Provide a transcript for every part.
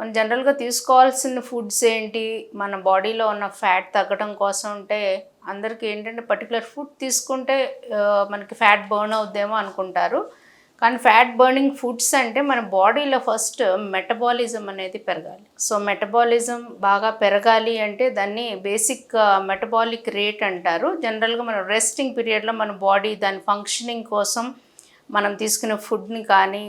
మనం జనరల్గా తీసుకోవాల్సిన ఫుడ్స్ ఏంటి, మన బాడీలో ఉన్న ఫ్యాట్ తగ్గడం కోసం అంటే అందరికీ ఏంటంటే పర్టికులర్ ఫుడ్ తీసుకుంటే మనకి ఫ్యాట్ బర్న్ అవుద్దేమో అనుకుంటారు. కానీ ఫ్యాట్ బర్నింగ్ ఫుడ్స్ అంటే మన బాడీలో ఫస్ట్ మెటబాలిజం అనేది పెరగాలి. సో మెటబాలిజం బాగా పెరగాలి అంటే దాన్ని బేసిక్ మెటబాలిక్ రేట్ అంటారు. జనరల్గా మనం రెస్టింగ్ పీరియడ్లో మన బాడీ దాని ఫంక్షనింగ్ కోసం మనం తీసుకునే ఫుడ్ని కానీ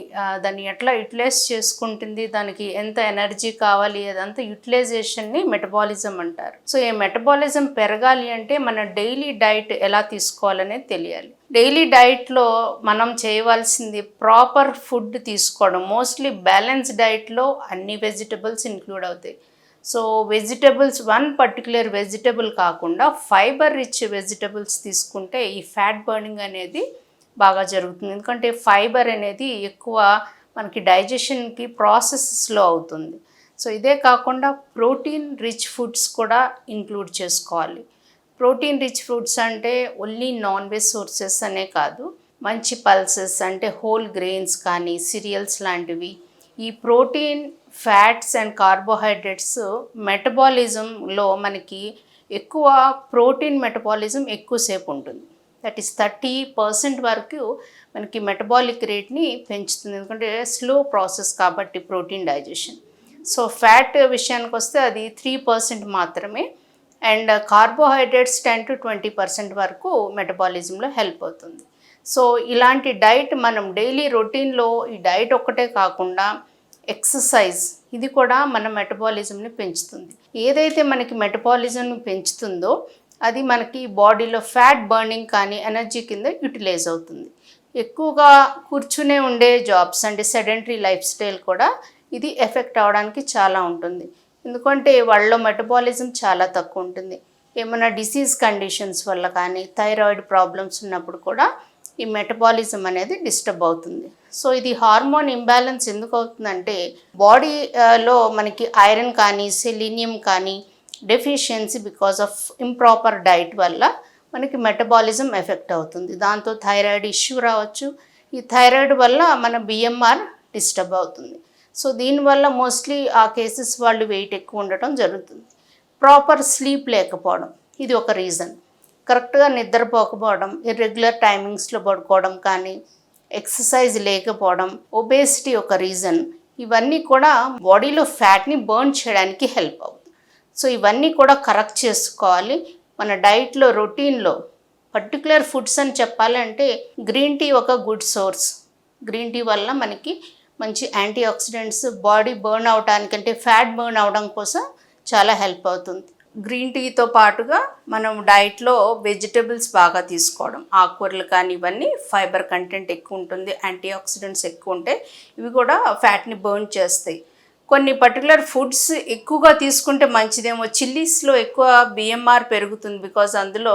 దాన్ని ఎట్లా యూటిలైజ్ చేసుకుంటుంది, దానికి ఎంత ఎనర్జీ కావాలి, అదంతా యూటిలైజేషన్ని మెటబాలిజం అంటారు. సో ఈ మెటబాలిజం పెరగాలి అంటే మన డైలీ డైట్ ఎలా తీసుకోవాలనేది తెలియాలి. డైలీ డైట్లో మనం చేయవలసింది ప్రాపర్ ఫుడ్ తీసుకోవడం. మోస్ట్లీ బ్యాలెన్స్ డైట్లో అన్ని వెజిటబుల్స్ ఇంక్లూడ్ అవుతాయి. So vegetables one particular vegetable కాకుండా ఫైబర్ రిచ్ వెజిటబుల్స్ తీసుకుంటే ఈ ఫ్యాట్ బర్నింగ్ అనేది బాగా జరుగుతుంది. ఎందుకంటే ఫైబర్ అనేది ఎక్కువ మనకి డైజెషన్కి ప్రాసెస్లో అవుతుంది. సో ఇదే కాకుండా ప్రోటీన్ రిచ్ ఫుడ్స్ కూడా ఇంక్లూడ్ చేసుకోవాలి. ప్రోటీన్ రిచ్ ఫుడ్స్ అంటే ఓన్లీ నాన్ వెజ్ సోర్సెస్ అనే కాదు, మంచి పల్సెస్ అంటే హోల్ గ్రెయిన్స్ కానీ సిరియల్స్ లాంటివి. ఈ ప్రోటీన్, ఫ్యాట్స్ అండ్ కార్బోహైడ్రేట్స్ మెటబాలిజంలో మనకి ఎక్కువ ప్రోటీన్ మెటబాలిజం ఎక్కువసేపు ఉంటుంది. దట్ ఈస్ 30% వరకు మనకి మెటబాలిక్ రేట్ని పెంచుతుంది. ఎందుకంటే స్లో ప్రాసెస్ కాబట్టి ప్రోటీన్ డైజెషన్. సో ఫ్యాట్ విషయానికి వస్తే అది 3% మాత్రమే. అండ్ కార్బోహైడ్రేట్స్ 10 to 20% వరకు మెటబాలిజంలో హెల్ప్ అవుతుంది. సో ఇలాంటి డైట్ మనం డైలీ రొటీన్లో ఈ డైట్ ఒక్కటే కాకుండా ఎక్సర్సైజ్ ఇది కూడా మన మెటబాలిజంని పెంచుతుంది. ఏదైతే మనకి మెటబాలిజంని పెంచుతుందో అది మనకి బాడీలో ఫ్యాట్ బర్నింగ్ కానీ ఎనర్జీ కింద యూటిలైజ్ అవుతుంది. ఎక్కువగా కూర్చునే ఉండే జాబ్స్ అంటే సెడెంటరీ లైఫ్ స్టైల్ కూడా ఇది ఎఫెక్ట్ అవడానికి చాలా ఉంటుంది. ఎందుకంటే వాళ్ళలో మెటబాలిజం చాలా తక్కువ ఉంటుంది. ఏమైనా డిసీజ్ కండిషన్స్ వల్ల కానీ థైరాయిడ్ ప్రాబ్లమ్స్ ఉన్నప్పుడు కూడా ఈ మెటబాలిజం అనేది డిస్టర్బ్ అవుతుంది. సో ఇది హార్మోన్ ఇంబ్యాలెన్స్ ఎందుకు అవుతుందంటే బాడీలో మనకి ఐరన్ కానీ సెలీనియం కానీ deficiency because of improper diet వల్ల మనకి మెటబాలిజం ఎఫెక్ట్ అవుతుంది. దాంతో థైరాయిడ్ ఇష్యూ రావచ్చు. ఈ థైరాయిడ్ వల్ల మన బిఎంఆర్ డిస్టర్బ్ అవుతుంది. సో దీనివల్ల మోస్ట్లీ ఆ కేసెస్ వాళ్ళు వెయిట్ ఎక్కువ ఉండటం జరుగుతుంది. ప్రాపర్ స్లీప్ లేకపోవడం ఇది ఒక రీజన్. కరెక్ట్గా నిద్రపోకపోవడం, ఇర్రెగ్యులర్ టైమింగ్స్లో పడుకోవడం కానీ ఎక్సర్సైజ్ లేకపోవడం, ఒబేసిటీ ఒక రీజన్. ఇవన్నీ కూడా బాడీలో ఫ్యాట్ని బర్న్ చేయడానికి హెల్ప్ అవుతుంది. సో ఇవన్నీ కూడా కరెక్ట్ చేసుకోవాలి. మన డైట్లో రొటీన్లో పర్టికులర్ ఫుడ్స్ అని చెప్పాలంటే గ్రీన్ టీ ఒక గుడ్ సోర్స్. గ్రీన్ టీ వల్ల మనకి మంచి యాంటీ ఆక్సిడెంట్స్ బాడీ బర్న్ అవడానికంటే ఫ్యాట్ బర్న్ అవడం కోసం చాలా హెల్ప్ అవుతుంది. గ్రీన్ టీతో పాటుగా మనం డైట్లో వెజిటబుల్స్ బాగా తీసుకోవడం, ఆకుకూరలు కానీ ఇవన్నీ ఫైబర్ కంటెంట్ ఎక్కువ ఉంటుంది, యాంటీ ఆక్సిడెంట్స్ ఎక్కువ ఉంటాయి. ఇవి కూడా ఫ్యాట్ని బర్న్ చేస్తాయి. కొన్ని పర్టికులర్ ఫుడ్స్ ఎక్కువగా తీసుకుంటే మంచిదేమో. చిల్లీస్లో ఎక్కువ బిఎంఆర్ పెరుగుతుంది బికాజ్ అందులో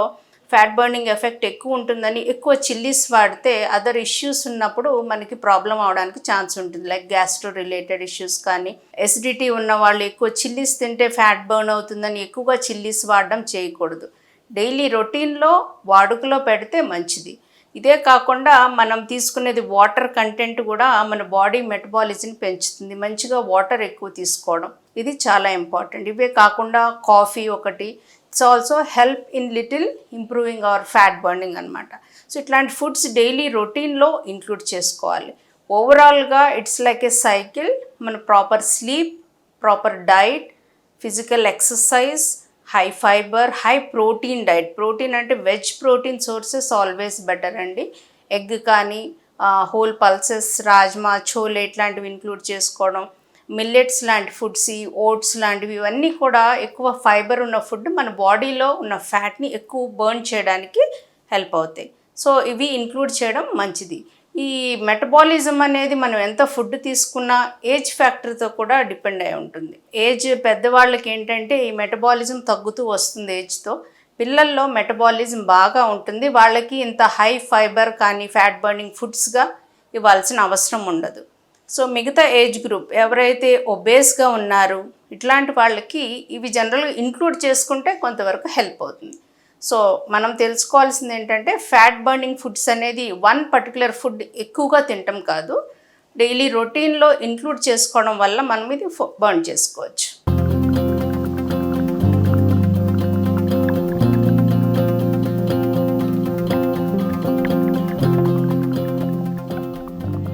ఫ్యాట్ బర్నింగ్ ఎఫెక్ట్ ఎక్కువ ఉంటుందని ఎక్కువ చిల్లీస్ వాడితే అదర్ ఇష్యూస్ ఉన్నప్పుడు మనకి ప్రాబ్లం అవడానికి ఛాన్స్ ఉంటుంది. లైక్ గ్యాస్ట్రో రిలేటెడ్ ఇష్యూస్ కానీ ఎసిడిటీ ఉన్న వాళ్ళు ఎక్కువ చిల్లీస్ తింటే ఫ్యాట్ బర్న్ అవుతుందని ఎక్కువగా చిల్లీస్ వాడడం చేయకూడదు. డైలీ రొటీన్లో వాడుకలో పెడితే మంచిది. ఇదే కాకుండా మనం తీసుకునేది వాటర్ కంటెంట్ కూడా మన బాడీ మెటబాలిజంని పెంచుతుంది. మంచిగా వాటర్ ఎక్కువ తీసుకోవడం ఇది చాలా ఇంపార్టెంట్. ఇవే కాకుండా కాఫీ ఒకటి, it's also help in little improving our fat burning అనమాట. సో ఇట్లాంటి ఫుడ్స్ డైలీ రొటీన్లో ఇంక్లూడ్ చేసుకోవాలి. ఓవరాల్గా ఇట్స్ లైక్ ఏ సైకిల్. మన proper sleep, proper diet, physical exercise, high fibre, high protein diet. Protein అంటే veg protein sources always better అండి. Egg కానీ whole pulses, rajma, chole ఇట్లాంటివి ఇంక్లూడ్ చేసుకోవడం, మిల్లెట్స్ లాంటి ఫుడ్స్, ఓట్స్ లాంటివి ఇవన్నీ కూడా ఎక్కువ ఫైబర్ ఉన్న ఫుడ్ మన బాడీలో ఉన్న ఫ్యాట్ని ఎక్కువ బర్న్ చేయడానికి హెల్ప్ అవుతాయి. సో ఇవి ఇంక్లూడ్ చేయడం మంచిది. ఈ మెటబాలిజం అనేది మనం ఎంత ఫుడ్ తీసుకున్నా ఏజ్ ఫ్యాక్టర్తో కూడా డిపెండ్ అయి ఉంటుంది. ఏజ్ పెద్దవాళ్ళకి ఏంటంటే ఈ మెటబాలిజం తగ్గుతూ వస్తుంది ఏజ్తో. పిల్లల్లో మెటబాలిజం బాగా ఉంటుంది. వాళ్ళకి ఇంత హై ఫైబర్ కానీ ఫ్యాట్ బర్నింగ్ ఫుడ్స్గా ఇవ్వాల్సిన అవసరం ఉండదు. సో మిగతా ఏజ్ గ్రూప్ ఎవరైతే ఒబేస్గా ఉన్నారో ఇట్లాంటి వాళ్ళకి ఇవి జనరల్గా ఇంక్లూడ్ చేసుకుంటే కొంతవరకు హెల్ప్ అవుతుంది. సో మనం తెలుసుకోవాల్సింది ఏంటంటే ఫ్యాట్ బర్నింగ్ ఫుడ్స్ అనేది వన్ పర్టికులర్ ఫుడ్ ఎక్కువగా తినటం కాదు, డైలీ రొటీన్లో ఇంక్లూడ్ చేసుకోవడం వల్ల మనం ఇది బర్న్ చేసుకోవచ్చు.